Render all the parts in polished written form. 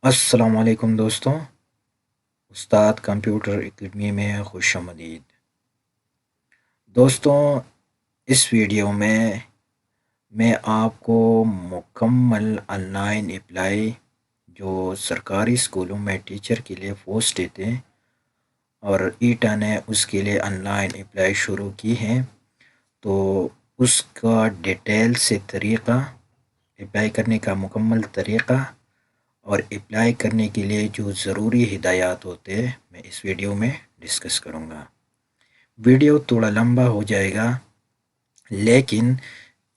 السلام علیکم دوستوں، استاد کمپیوٹر اکیڈمی میں خوش آمدید۔ دوستوں، اس ویڈیو میں آپ کو مکمل آن لائن اپلائی جو سرکاری اسکولوں میں ٹیچر کے لیے پوسٹ دیتے ہیں اور ایٹا نے اس کے لیے آن لائن اپلائی شروع کی ہیں، تو اس کا ڈیٹیل سے طریقہ، اپلائی کرنے کا مکمل طریقہ اور اپلائی کرنے کے لیے جو ضروری ہدایات ہوتے ہیں میں اس ویڈیو میں ڈسکس کروں گا۔ ویڈیو تھوڑا لمبا ہو جائے گا، لیکن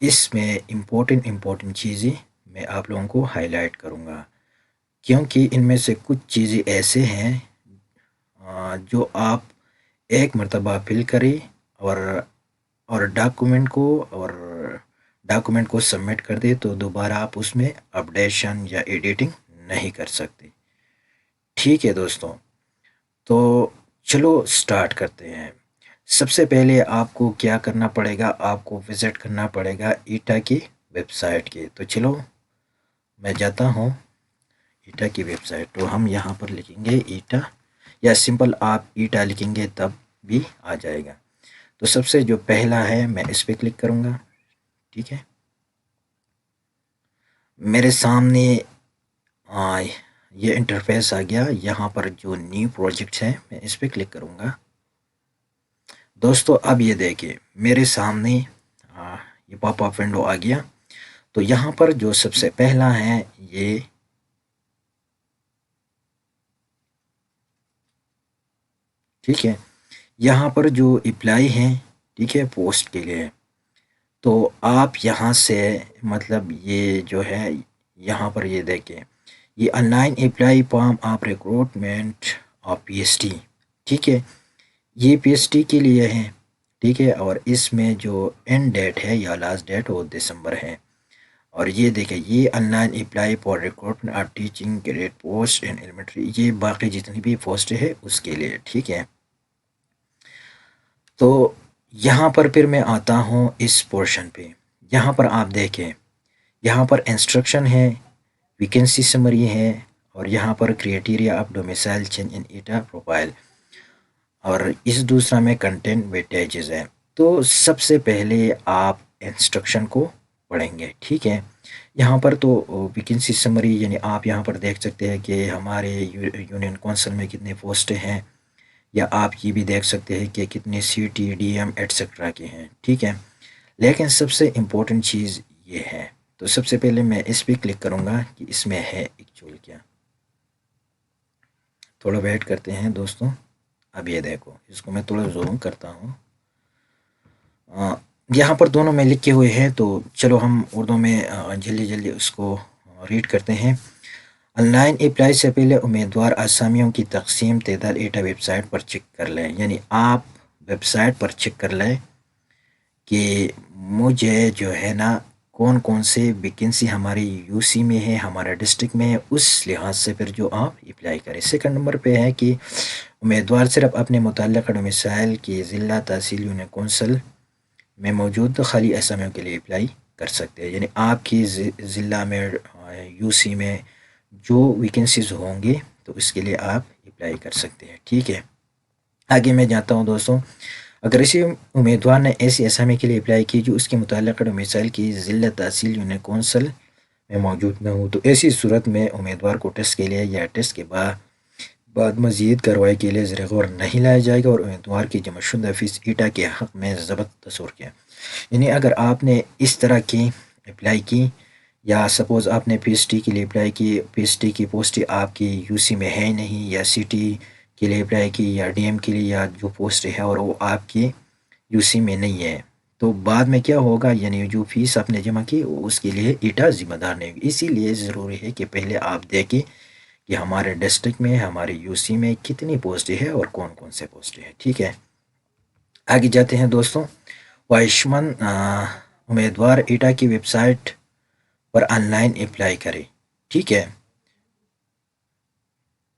اس میں امپورٹنٹ چیزیں میں آپ لوگوں کو ہائی لائٹ کروں گا، کیونکہ ان میں سے کچھ چیزیں ایسے ہیں جو آپ ایک مرتبہ فل کریں اور ڈاکومنٹ کو سبمٹ کر دے تو دوبارہ آپ اس میں اپڈیشن یا ایڈیٹنگ نہیں کر سکتے۔ ٹھیک ہے دوستوں، تو چلو سٹارٹ کرتے ہیں۔ سب سے پہلے آپ کو کیا کرنا پڑے گا، آپ کو وزٹ کرنا پڑے گا ایٹا کی ویب سائٹ کے۔ تو چلو میں جاتا ہوں ایٹا کی ویب سائٹ، تو ہم یہاں پر لکھیں گے ایٹا، یا سمپل آپ ایٹا لکھیں گے تب بھی آ جائے گا۔ تو سب سے جو پہلا ہے میں اس پہ کلک کروں گا۔ ٹھیک ہے، میرے سامنے یہ انٹرفیس آ گیا۔ یہاں پر جو نیو پروجیکٹ ہے میں اس پہ کلک کروں گا۔ دوستو اب یہ دیکھیں میرے سامنے یہ پاپ اپ ونڈو آ گیا۔ تو یہاں پر جو سب سے پہلا ہے یہ ٹھیک ہے، یہاں پر جو اپلائی ہیں ٹھیک ہے پوسٹ کے لیے، تو آپ یہاں سے مطلب یہ جو ہے یہاں پر یہ دیکھیں، یہ آن لائن اپلائی فارم آپ recruitment of P S T, ٹھیک ہے، یہ پی ایس ٹی کے لیے ہے، ٹھیک ہے، اور اس میں جو اینڈ ڈیٹ ہے یا لاسٹ ڈیٹ وہ دسمبر ہے۔ اور یہ دیکھیں یہ online apply for recruitment of teaching grade post in elementary, یہ باقی جتنی بھی پوسٹ ہے اس کے لیے، ٹھیک ہے۔ تو یہاں پر پھر میں آتا ہوں اس پورشن پہ، یہاں پر آپ دیکھیں یہاں پر انسٹرکشن ہے، ویکنسی سمری ہے، اور یہاں پر criteria of domicile change in ETEA profile, اور اس دوسرا میں کنٹینٹ ویٹیجز ہے۔ تو سب سے پہلے آپ انسٹرکشن کو پڑھیں گے، ٹھیک ہے۔ یہاں پر تو ویکنسی سمری یعنی آپ یہاں پر دیکھ سکتے ہیں کہ ہمارے یونین کونسل میں کتنے پوسٹ ہیں، یا آپ یہ بھی دیکھ سکتے ہیں کہ کتنے سی ٹی ڈی ایم ایٹسٹرا کے ہیں، ٹھیک ہے۔ لیکن سب سے امپورٹنٹ چیز یہ ہے، تو سب سے پہلے میں اس پہ کلک کروں گا کہ اس میں ہے ایکچوئل کیا۔ تھوڑا ویٹ کرتے ہیں دوستوں۔ اب یہ دیکھو، اس کو میں تھوڑا زوم کرتا ہوں۔ یہاں پر دونوں میں لکھے ہوئے ہیں، تو چلو ہم اردو میں جلدی اس کو ریڈ کرتے ہیں۔ آن لائن اپلائی سے پہلے امیدوار اسامیوں کی تقسیم تعداد ایٹا ویب سائٹ پر چیک کر لیں، یعنی آپ ویب سائٹ پر چیک کر لیں کہ مجھے جو ہے نا کون کون سے ویکنسی ہماری یو سی میں ہے، ہمارے ڈسٹرکٹ میں ہے، اس لحاظ سے پھر جو آپ اپلائی کریں۔ سیکنڈ نمبر پہ ہے کہ امیدوار صرف اپنے متعلقہ ڈومیسائل کی ضلع تحصیل یونین کونسل میں موجود خالی اسامیوں کے لیے اپلائی کر سکتے ہیں، یعنی آپ کی ضلع میں یو سی میں جو ویکنسیز ہوں گے تو اس کے لیے آپ اپلائی کر سکتے ہیں، ٹھیک ہے۔ آگے میں جاتا ہوں دوستوں، اگر اسی امیدوار نے ایسی اسامی کے لیے اپلائی کی جو اس کے متعلقہ ڈومیسائل کی ضلع تحصیل یونین کونسل میں موجود نہ ہو، تو ایسی صورت میں امیدوار کو ٹیسٹ کے لیے یا ٹیسٹ کے بعد مزید کارروائی کے لیے زیر غور نہیں لایا جائے گا، اور امیدوار کی جمع شدہ فیس ایٹا کے حق میں ضبط تصور کیا۔ یعنی اگر آپ نے اس طرح کی اپلائی کی، یا سپوز آپ نے پی ایس ٹی کے لیے اپلائی کی، پی ایس ٹی کی پوسٹ آپ کی یو سی میں ہے نہیں، یا سی ٹی کے لیے اپلائی کی، یا ڈی ایم کے لیے یا جو پوسٹ ہے اور وہ آپ کی یو سی میں نہیں ہے، تو بعد میں کیا ہوگا، یعنی جو فیس آپ نے جمع کی اس کے لیے ایٹا ذمہ دار نہیں ہوگی۔ اسی لیے ضروری ہے کہ پہلے آپ دیکھیں کہ ہمارے ڈسٹرکٹ میں، ہمارے یو سی میں کتنی پوسٹ ہے اور کون کون سے پوسٹ ہے، ٹھیک ہے۔ آگے جاتے ہیں دوستوں، وائشمن امیدوار ایٹا کی ویب سائٹ پر آن لائن اپلائی کرے، ٹھیک ہے۔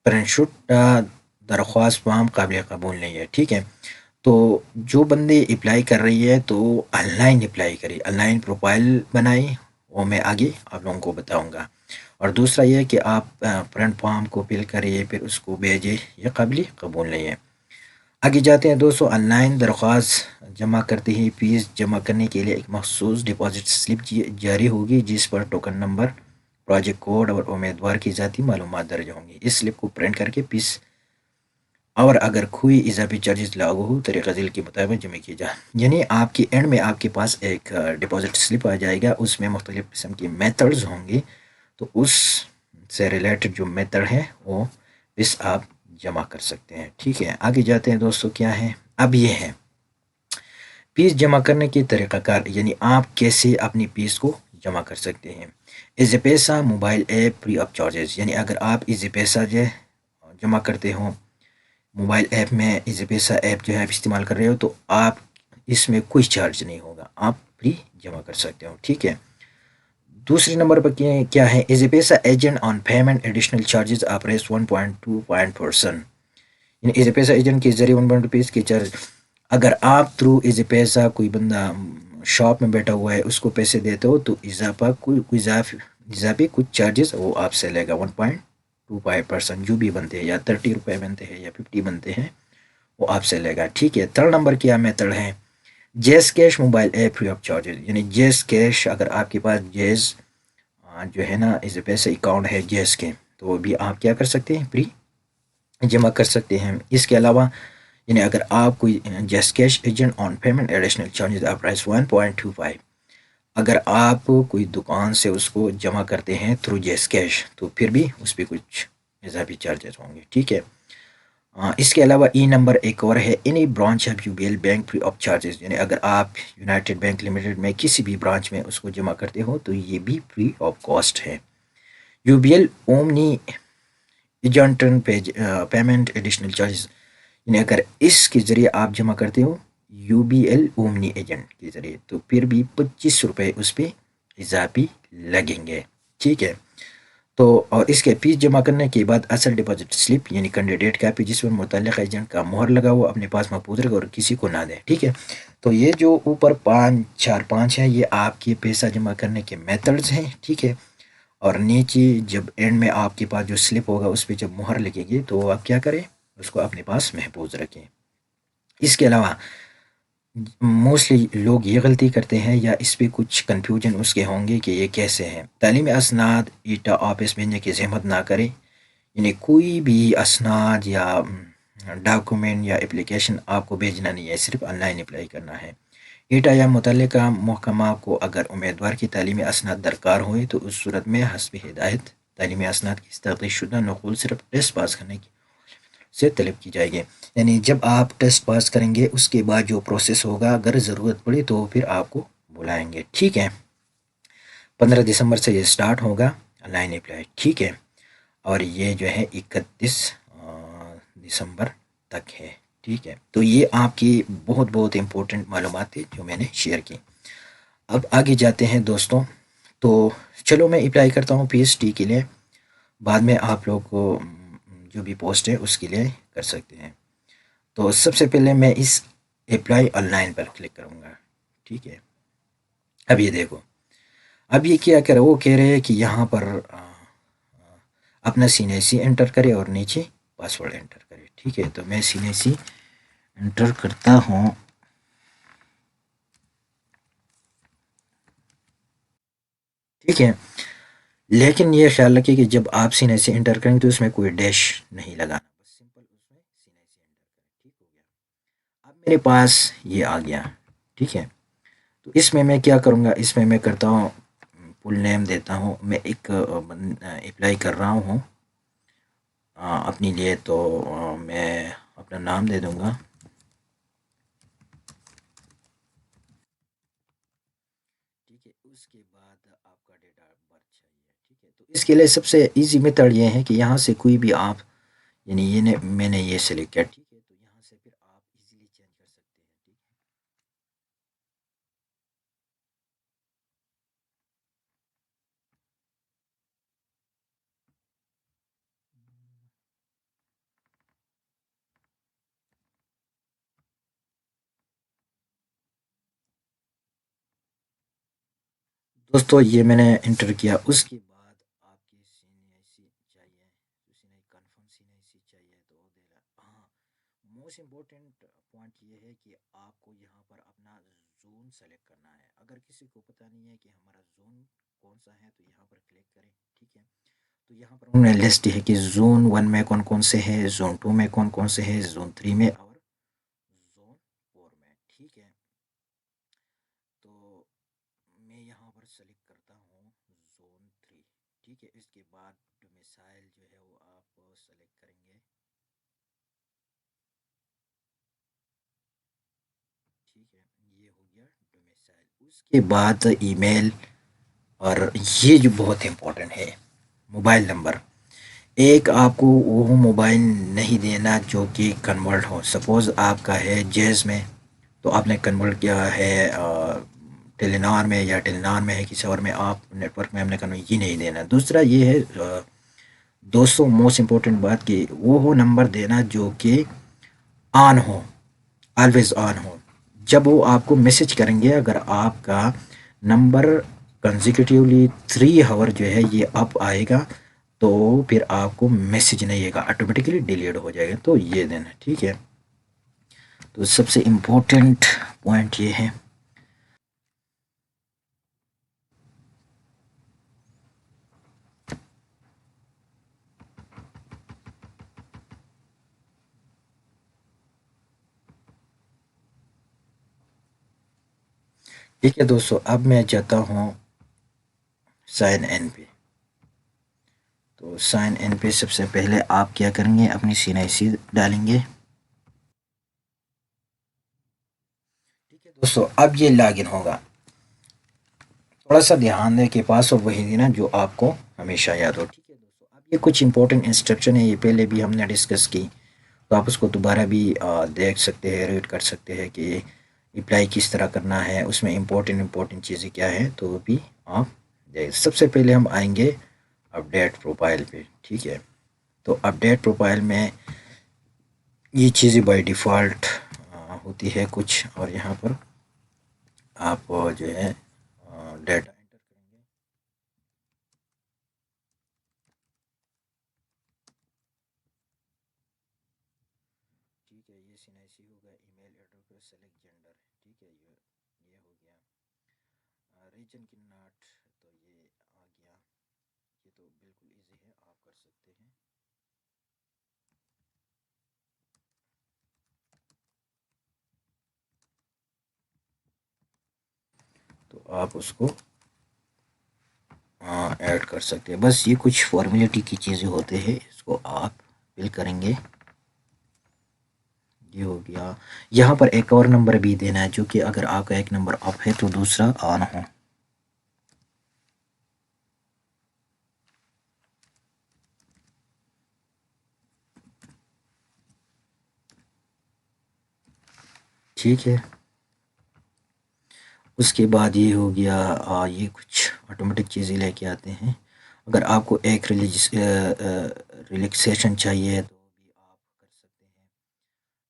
پرنشوٹ درخواست فارم قابل قبول نہیں ہے، ٹھیک ہے۔ تو جو بندے اپلائی کر رہی ہے تو آن لائن اپلائی کرے، آن لائن پروفائل بنائے، وہ میں آگے آپ لوگوں کو بتاؤں گا۔ اور دوسرا یہ کہ آپ پرنٹ فارم کو فل کریے پھر اس کو بھیجیں، یہ قابل قبول نہیں ہے۔ آگے جاتے ہیں دوستوں، آن لائن درخواست جمع کرتے ہی فیس جمع کرنے کے لیے ایک مخصوص ڈپازٹ سلپ جاری ہوگی جس پر ٹوکن نمبر، پروجیکٹ کوڈ اور امیدوار کی ذاتی معلومات درج ہوں گی۔ اس سلپ کو پرنٹ کر کے فیس اور اگر کوئی اضافی چارجز لاگو ہو طریقہ ذیل کے مطابق جمع کیے جائے، یعنی آپ کی اینڈ میں آپ کے پاس ایک ڈپازٹ سلپ آ جائے گا، اس میں مختلف قسم کی میتھڈز ہوں گی، تو اس سے ریلیٹڈ جو میتھڈ ہے وہ اس آپ جمع کر سکتے ہیں۔ ٹھیک ہے، آگے جاتے ہیں دوستوں، کیا ہے اب یہ ہے فیس جمع کرنے کی طریقہ کار، یعنی آپ کیسے اپنی فیس کو جمع کر سکتے ہیں۔ ایزی پیسہ mobile app free of charges, یعنی اگر آپ ایزی پیسہ جو ہے جمع کرتے ہوں موبائل ایپ میں، ایزی پیسہ ایپ جو ہے آپ استعمال کر رہے ہو، تو آپ اس میں کوئی چارج نہیں ہوگا، آپ فری جمع کر سکتے ہو۔ ٹھیک ہے، دوسری نمبر پر کیا ہے، Easypaisa agent on payment additional charges آپریس 1.2%، یعنی ایزی پیسہ ایجنٹ کے ذریعے 1.2 کے چارج، اگر آپ تھرو ایزی پیسہ کوئی بندہ شاپ میں بیٹھا ہوا ہے اس کو پیسے دیتے ہو تو اضافی کچھ چارجز وہ آپ سے لے گا 1.25%، جو بھی بنتے ہیں، یا 30 روپے بنتے ہیں یا 50 بنتے ہیں، وہ آپ سے لے گا۔ ٹھیک ہے، تھرڈ نمبر کیا میتھڈ ہے، JazzCash mobile app free of charges, یعنی جیز کیش اگر آپ کے پاس جیز جو ہے نا ایزی پیسے اکاؤنٹ ہے جیز کے، تو وہ بھی آپ کیا کر سکتے ہیں، فری جمع کر سکتے ہیں۔ اس کے علاوہ یعنی اگر آپ کوئی جیس cash agent on payment additional charges آپ پرائس 1.25، اگر آپ کوئی دکان سے اس کو جمع کرتے ہیں تھرو جیس کیش تو پھر بھی اس پہ کچھ اضافی چارجز ہوں گے۔ ٹھیک ہے، اس کے علاوہ ای نمبر ایک اور ہے، any branch of U B L bank free of charges, یعنی اگر آپ یونائٹڈ بینک لمیٹڈ میں کسی بھی برانچ میں اس کو جمع کرتے ہو تو یہ بھی فری آف کاسٹ ہے۔ U B L Omni agent on payment additional charges, یعنی اگر اس کے ذریعے آپ جمع کرتے ہو U B L Omni agent کے ذریعے تو پھر بھی 25 روپے اس پہ اضافی لگیں گے۔ ٹھیک ہے، تو اور اس کے فیس جمع کرنے کے بعد اصل ڈپازٹ سلپ یعنی کینڈیڈیٹ کاپی جس پر متعلقہ ایجنٹ کا مہر لگا ہوا اپنے پاس محفوظ رکھے اور کسی کو نہ دے۔ ٹھیک ہے، تو یہ جو اوپر 5 ہے یہ آپ کے پیسہ جمع کرنے کے میتھڈز ہیں۔ ٹھیک ہے، اور نیچے جب اینڈ میں آپ کے پاس جو سلپ ہوگا اس پہ جب مہر لگے گی تو آپ کیا کریں، اس کو اپنے پاس محفوظ رکھیں۔ اس کے علاوہ موسٹلی لوگ یہ غلطی کرتے ہیں یا اس پہ کچھ کنفیوژن اس کے ہوں گے کہ یہ کیسے ہیں، تعلیمی اسناد ایٹا آفس بھیجنے کی زحمت نہ کریں، یعنی کوئی بھی اسناد یا ڈاکومنٹ یا اپلیکیشن آپ کو بھیجنا نہیں ہے، صرف آن لائن اپلائی کرنا ہے۔ ایٹا یا متعلقہ محکمہ کو اگر امیدوار کی تعلیمی اسناد درکار ہوئے تو اس صورت میں حسب ہدایت تعلیمی اسناد کی تفتیش شدہ نقول صرف ٹیسٹ پاس کرنے کی سے طلب کی جائے گی، یعنی جب آپ ٹیسٹ پاس کریں گے اس کے بعد جو پروسیس ہوگا اگر ضرورت پڑی تو پھر آپ کو بلائیں گے۔ ٹھیک ہے، 15 دسمبر سے یہ سٹارٹ ہوگا آن لائن اپلائی۔ ٹھیک ہے، اور یہ جو ہے 31 دسمبر تک ہے۔ ٹھیک ہے، تو یہ آپ کی بہت بہت امپورٹنٹ معلومات تھی جو میں نے شیئر کی۔ اب آگے جاتے ہیں دوستوں، تو چلو میں اپلائی کرتا ہوں پی ایس ٹی کے لیے، بعد میں آپ لوگ کو جو بھی پوسٹ ہے اس کے لیے کر سکتے ہیں۔ تو سب سے پہلے میں اس اپلائی آن لائن پر کلک کروں گا۔ ٹھیک ہے، اب یہ دیکھو، اب یہ کیا کرے، وہ کہہ رہے ہیں کہ یہاں پر اپنا CNC انٹر کرے اور نیچے پاسورڈ انٹر کرے۔ ٹھیک ہے، تو میں CNC انٹر کرتا ہوں۔ ٹھیک ہے، لیکن یہ خیال رکھیے کہ جب آپ CNC انٹر کریں تو اس میں کوئی ڈیش نہیں لگانا، بس سمپل اس میں CNC انٹر کریں۔ ٹھیک ہو گیا، اب میرے پاس یہ آ گیا۔ ٹھیک ہے، تو اس میں میں کیا کروں گا، اس میں میں کرتا ہوں فل نیم دیتا ہوں، میں ایک اپلائی کر رہا ہوں اپنے لیے، تو میں اپنا نام دے دوں گا۔ ٹھیک ہے، اس کے بعد آپ کا ڈیٹ آف برتھ چاہیے۔ ٹھیک ہے، تو اس کے لیے سب سے ایزی میتھڈ یہ ہے کہ یہاں سے کوئی بھی آپ، یعنی یہ میں نے یہ سلیکٹ کیا۔ ٹھیک ہے، تو یہاں سے پھر آپ ایزیلی چینج کر سکتے ہیں۔ ٹھیک ہے، دوستو یہ میں نے انٹر کیا، اس کے بعد آپ کی سلیکٹ کرنا ہے. اگر کسی کو پتہ نہیں ہے کہ ہمارا زون کون سا ہے تو یہاں پر کلک کریں. ٹھیک ہے، تو یہاں پر انہوں نے لسٹ ہے کہ زون 1 میں کون کون سے ہیں، زون 2 میں کون کون سے ہیں، زون 3 میں اور زون 4 میں. ٹھیک ہے، تو میں یہاں پر سلیکٹ کرتا ہوں زون 3. ٹھیک ہے، اس کے بعد ڈومیسائل جو ہے وہ آپ سلیکٹ کریں گے. ٹھیک ہے، یہ ہو گیا ڈومیسائل. اس کے بعد ای میل، اور یہ جو بہت امپورٹنٹ ہے، موبائل نمبر. ایک آپ کو وہ موبائل نہیں دینا جو کہ کنورٹ ہو. سپوز آپ کا ہے جیز میں، تو آپ نے کنورٹ کیا ہے ٹیلی نار میں، یا ٹیلی نار میں ہے کسی اور میں، آپ نیٹ ورک میں ہم نے کنورٹ یہ نہیں دینا. دوسرا یہ ہے دوستوں، موسٹ امپورٹنٹ بات کہ وہ نمبر دینا جو کہ آن ہو، آلویز آن ہو. جب وہ آپ کو میسج کریں گے، اگر آپ کا نمبر کنزیکیٹیولی 3 آور جو ہے یہ اپ آئے گا، تو پھر آپ کو میسج نہیں آئے گا، آٹومیٹکلی ڈیلیٹ ہو جائے گا. تو یہ دینا. ٹھیک ہے، تو سب سے امپورٹنٹ پوائنٹ یہ ہے. ٹھیک ہے دوستو، اب میں جاتا ہوں سائن ان پہ. تو سائن ان پہ سب سے پہلے آپ کیا کریں گے، اپنی CNIC ڈالیں گے. ٹھیک ہے دوستو، اب یہ لاگ ان ہوگا. تھوڑا سا دھیان دیں کہ پاسورڈ وہی دینا جو آپ کو ہمیشہ یاد ہو. ٹھیک ہے دوستو، اب یہ کچھ امپورٹنٹ انسٹرکشن ہے، یہ پہلے بھی ہم نے ڈسکس کی، تو آپ اس کو دوبارہ بھی دیکھ سکتے ہیں، ریڈ کر سکتے ہیں کہ اپلائی کس طرح کرنا ہے، اس میں امپورٹنٹ چیزیں کیا ہیں، تو وہ بھی آپ دیکھ. سب سے پہلے ہم آئیں گے اپڈیٹ پروفائل پہ. ٹھیک ہے، تو اپڈیٹ پروفائل میں یہ چیزیں بائی ڈیفالٹ ہوتی ہے کچھ، اور یہاں پر آپ جو ہے ڈیٹا انٹر کریں گے. ٹھیک ہے، یہ CNIC ہوگا. ای میل ایڈریس، سلیکٹ جینڈر. ٹھیک ہے، یہ ہو گیا. ریجن کی ناٹ، تو یہ آ گیا. یہ تو بالکل ایزی ہے، آپ کر سکتے ہیں. تو آپ اس کو ایڈ کر سکتے ہیں. بس یہ کچھ فارمیلٹی کی چیزیں ہوتے ہیں، اس کو آپ فل کریں گے. یہ ہو گیا. یہاں پر ایک اور نمبر بھی دینا ہے، جو کہ اگر آپ کا ایک نمبر اپ ہے تو دوسرا آن ہو. ٹھیک ہے، اس کے بعد یہ ہو گیا. یہ کچھ آٹومیٹک چیزیں لے کے آتے ہیں. اگر آپ کو ایک ریلیکسیشن چاہیے تو بھی آپ کر سکتے ہیں.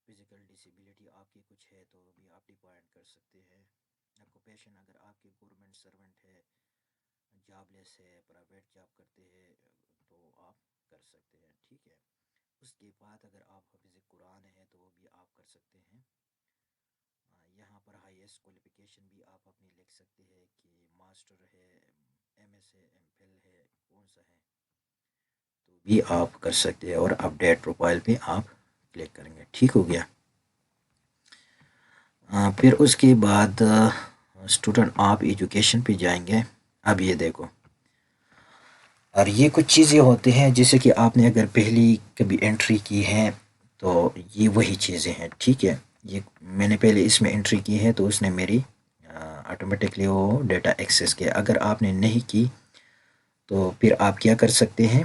فزیکل ڈسیبلٹی آپ کی کچھ ہے تو بھی آپ ڈیپوائنٹ کر سکتے ہیں. آکوپیشن اگر آپ کے گورنمنٹ سرونٹ ہے، جاب لیس ہے، پرائیویٹ جاب کرتے ہیں، تو آپ کر سکتے ہیں. ٹھیک ہے، اس کے بعد اگر آپ حافظ قرآن ہیں تو وہ بھی آپ کر سکتے ہیں. یہاں پر ہائیسٹ کوالیفیکیشن بھی آپ اپنی لکھ سکتے ہیں کہ ماسٹر ہے، MS ہے، MPhil ہے، کون سا ہے، تو بھی آپ کر سکتے ہیں. اور اپڈیٹ پروفائل پہ آپ کلک کریں گے. ٹھیک ہو گیا. پھر اس کے بعد اسٹوڈنٹ آپ ایجوکیشن پہ جائیں گے. اب یہ دیکھو، اور یہ کچھ چیزیں ہوتی ہیں جیسے کہ آپ نے اگر پہلی کبھی انٹری کی ہے تو یہ وہی چیزیں ہیں. ٹھیک ہے، یہ میں نے پہلے اس میں انٹری کی ہے تو اس نے میری آٹومیٹکلی وہ ڈیٹا ایکسیس کیا. اگر آپ نے نہیں کی تو پھر آپ کیا کر سکتے ہیں،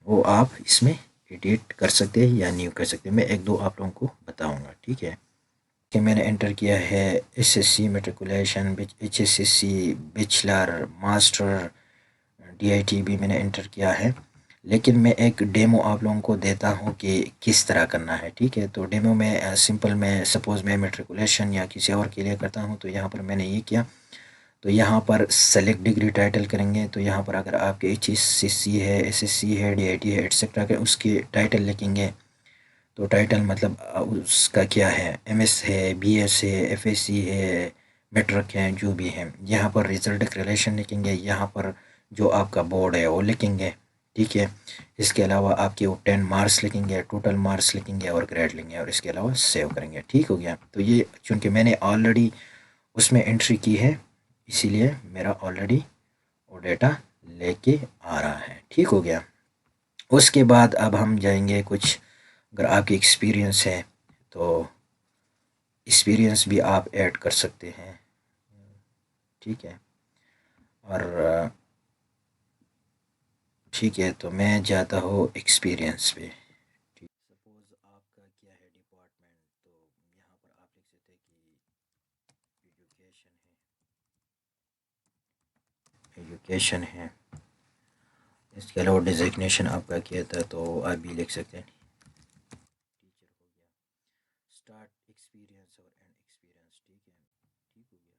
وہ آپ اس میں ایڈٹ کر سکتے ہیں یا نیو کر سکتے ہیں. میں ایک دو آپ لوگوں کو بتاؤں گا. ٹھیک ہے، کہ میں نے انٹر کیا ہے SSC matriculation, HSSC bachelor, master, DIT بھی میں نے انٹر کیا ہے. لیکن میں ایک ڈیمو آپ لوگوں کو دیتا ہوں کہ کس طرح کرنا ہے. ٹھیک ہے، تو ڈیمو میں سمپل، میں سپوز میں میٹریکولیشن یا کسی اور کے لیے کرتا ہوں، تو یہاں پر میں نے یہ کیا. تو یہاں پر سلیکٹ ڈگری ٹائٹل کریں گے. تو یہاں پر اگر آپ کے HSC ہے، SSC ہے، DIT ہے، ایٹسٹرا کے اس کی ٹائٹل لکھیں گے. تو ٹائٹل مطلب اس کا کیا ہے، MS ہے، BS ہے، FSC ہے، میٹرک ہیں جو بھی ہیں، یہاں پر ریزلٹ ریلیشن لکھیں گے، یہاں پر جو آپ کا بورڈ ہے وہ لکھیں گے، ٹھیک ہے۔ اس کے علاوہ آپ کے وہ 10 مارکس لکھیں گے، ٹوٹل مارکس لکھیں گے اور گریڈ لیں گے، اور اس کے علاوہ سیو کریں گے، ٹھیک ہو گیا۔ تو یہ چونکہ میں نے آلریڈی اس میں انٹری کی ہے، اسی لیے میرا آلریڈی وہ ڈیٹا لے کے آ رہا ہے، ٹھیک ہو گیا۔ اس کے بعد اب ہم جائیں گے کچھ، اگر آپ کی ایکسپیرینس ہے تو ایکسپیرینس بھی آپ ایڈ کر سکتے ہیں، ٹھیک ہے۔ اور ٹھیک ہے، تو میں جاتا ہوں ایکسپیرینس پہ۔ سپوز آپ کا کیا ہے ڈپارٹمنٹ، تو یہاں پر آپ لکھ سکتے ہیں کہ ایجوکیشن ہے، اس کے علاوہ ڈیزگنیشن آپ کا کیا تھا تو آپ بھی لکھ سکتے ہیں، ٹیچر ہو گیا، اسٹارٹ ایکسپیرینس اور اینڈ ایکسپیرینس، ٹھیک ہے، ٹھیک ہو گیا۔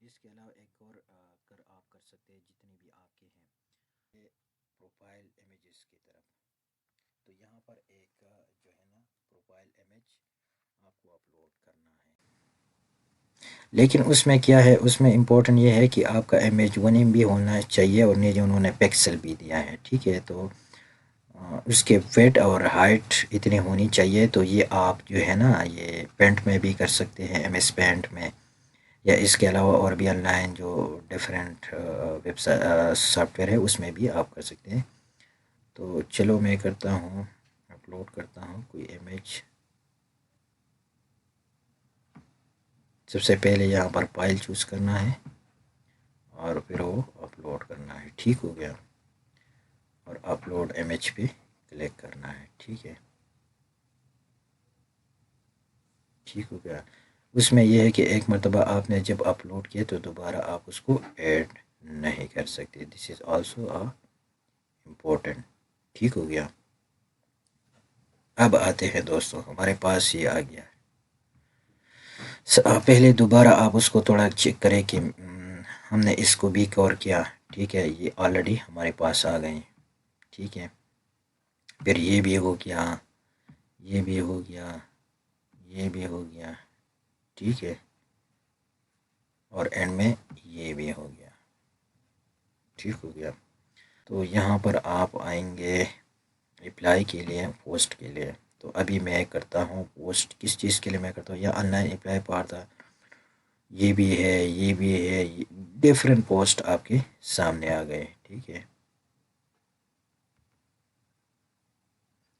اس کے علاوہ ایک اور آپ کر سکتے ہیں جتنے بھی آپ کے ہیں، پروفائل امیجز کی طرف، تو یہاں پر ایک جو ہے نا پروفائل امیج آپ کو اپلوڈ کرنا ہے، لیکن اس میں کیا ہے، اس میں امپورٹنٹ یہ ہے کہ آپ کا امیج 1 MB ہونا چاہیے، اور نہیں جو انہوں نے پکسل بھی دیا ہے، ٹھیک ہے۔ تو اس کے ویٹ اور ہائٹ اتنی ہونی چاہیے، تو یہ آپ جو ہے نا یہ پینٹ میں بھی کر سکتے ہیں، MS پینٹ میں، یا اس کے علاوہ اور بھی آن لائن جو ڈفرینٹ ویب سافٹ ویئر ہے اس میں بھی آپ کر سکتے ہیں۔ تو چلو میں کرتا ہوں، اپلوڈ کرتا ہوں کوئی امیج، سب سے پہلے یہاں پر فائل چوز کرنا ہے اور پھر وہ اپلوڈ کرنا ہے، ٹھیک ہو گیا، اور اپلوڈ امیج پہ کلک کرنا ہے، ٹھیک ہے، ٹھیک ہو گیا۔ اس میں یہ ہے کہ ایک مرتبہ آپ نے جب اپلوڈ کیا تو دوبارہ آپ اس کو ایڈ نہیں کر سکتے، دس از آلسو امپورٹنٹ، ٹھیک ہو گیا۔ اب آتے ہیں دوستوں، ہمارے پاس یہ آ گیا، پہلے دوبارہ آپ اس کو تھوڑا چیک کریں کہ ہم نے اس کو بھی کور کیا، ٹھیک ہے، یہ آلریڈی ہمارے پاس آ گئے، ٹھیک ہے۔ پھر یہ بھی ہو گیا، یہ بھی ہو گیا، یہ بھی ہو گیا، ٹھیک ہے، اور اینڈ میں یہ بھی ہو گیا، ٹھیک ہو گیا۔ تو یہاں پر آپ آئیں گے اپلائی کے لیے، پوسٹ کے لیے، تو ابھی میں کرتا ہوں پوسٹ، کس چیز کے لیے میں کرتا ہوں، یا آن لائن اپلائی پار تھا، یہ بھی ہے، یہ بھی ہے، ڈفرینٹ پوسٹ آپ کے سامنے آ گئے، ٹھیک ہے۔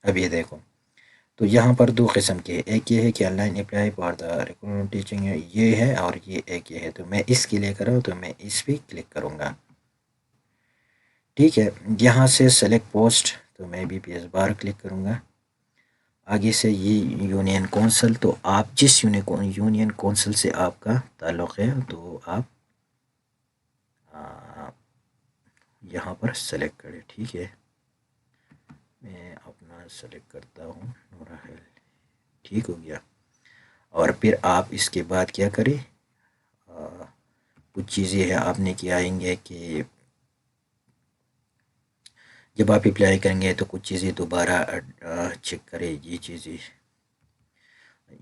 اب یہ دیکھو، تو یہاں پر دو قسم کے ہیں، ایک یہ ہے کہ on line apply for the recruitment teaching ہے، یہ ہے، اور یہ ایک یہ ہے، تو میں اس کے لیے کر رہا ہوں، تو میں اس پہ کلک کروں گا، ٹھیک ہے۔ یہاں سے سلیکٹ پوسٹ، تو میں بھی PS بار کلک کروں گا، آگے سے یہ یونین کونسل، تو آپ جس یونین کونسل سے آپ کا تعلق ہے تو آپ یہاں پر سلیکٹ کریں، ٹھیک ہے، میں اپنا سلیکٹ کرتا ہوں نورا ہیل، ٹھیک ہو گیا۔ اور پھر آپ اس کے بعد کیا کریں، کچھ چیزیں ہیں آپ نے کیا آئیں گے کہ جب آپ اپلائی کریں گے تو کچھ چیزیں دوبارہ چیک کریں، یہ چیزیں،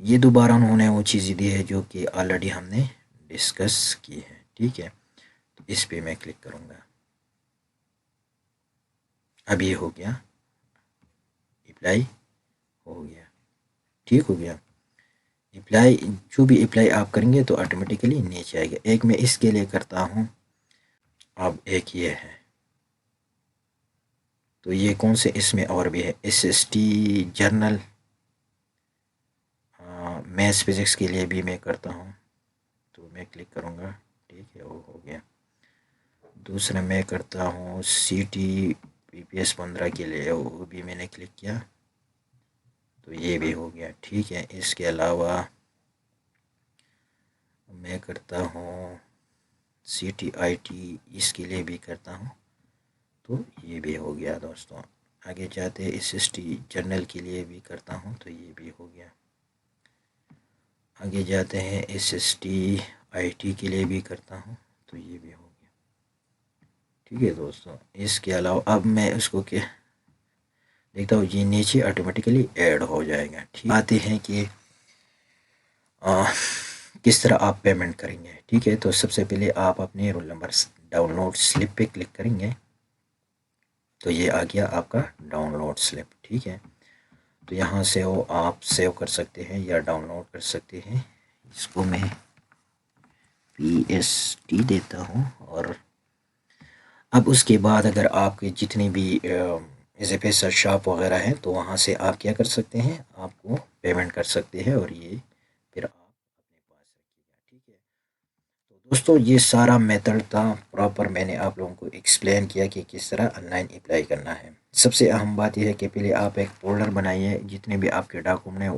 یہ دوبارہ انہوں نے وہ چیزیں دی ہے جو کہ آلریڈی ہم نے ڈسکس کی ہے، ٹھیک ہے، تو اس پہ میں کلک کروں گا، اب یہ ہو گیا، اپلائی ہو گیا، ٹھیک ہو گیا۔ اپلائی، جو بھی اپلائی آپ کریں گے تو آٹومیٹیکلی نیچے آئے گا، ایک میں اس کے لیے کرتا ہوں، اب ایک یہ ہے، تو یہ کون سے اس میں اور بھی ہے، SST جرنل، میتھس فزکس کے لیے بھی میں کرتا ہوں، تو میں کلک کروں گا، ٹھیک ہے، وہ ہو گیا۔ دوسرا میں کرتا ہوں CT PPS 15 کے لیے، وہ بھی میں نے کلک کیا، تو یہ بھی ہو گیا، ٹھیک ہے۔ اس کے علاوہ میں کرتا ہوں CTIT، اس کے لیے بھی کرتا ہوں، تو یہ بھی ہو گیا دوستوں۔ آگے جاتے SST جرنل کے لیے بھی کرتا ہوں، تو یہ بھی ہو گیا۔ آگے جاتے ہیں SSTIT کے لیے بھی کرتا ہوں، تو یہ بھی ہو گیا، ٹھیک ہے دوستوں۔ اس کے علاوہ اب میں اس کو کیا دیکھتا ہوں، یہ نیچے آٹومیٹیکلی ایڈ ہو جائے گا، ٹھیک، آتے ہیں کہ کس طرح آپ پیمنٹ کریں گے. ٹھیک ہے، تو سب سے پہلے آپ اپنے roll number download slip پہ کلک کریں گے. تو یہ آ گیا آپ کا ڈاؤن لوڈ سلپ. ٹھیک ہے، تو یہاں سے وہ آپ سیو کر سکتے ہیں یا ڈاؤن لوڈ کر سکتے ہیں. اس کو میں PST دیتا ہوں. اور اب اس کے بعد اگر آپ کے جتنی بھی ایسے پیسہ شاپ وغیرہ ہیں تو وہاں سے آپ کیا کر سکتے ہیں، آپ کو پیمنٹ کر سکتے ہیں اور یہ پھر آپ اپنے پاس رکھیے گا. ٹھیک ہے، تو دوستو یہ سارا میتھڈ تھا پراپر، میں نے آپ لوگوں کو ایکسپلین کیا کہ کس طرح آن لائن اپلائی کرنا ہے. سب سے اہم بات یہ ہے کہ پہلے آپ ایک فولڈر بنائیے، جتنے بھی آپ کے ڈاکومنٹ ہیں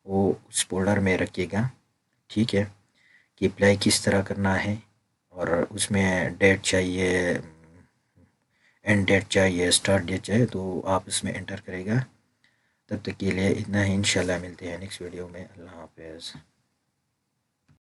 وہ اس فولڈر میں رکھیے گا. ٹھیک ہے، کہ اپلائی کس طرح کرنا ہے، اور اس میں ڈیٹ چاہیے، اینڈ ڈیٹ چاہیے، اسٹارٹ ڈیٹ چاہیے، تو آپ اس میں انٹر کرے گا. تب تک کے لیے اتنا ہی، انشاءاللہ ملتے ہیں نیکسٹ ویڈیو میں. اللہ حافظ.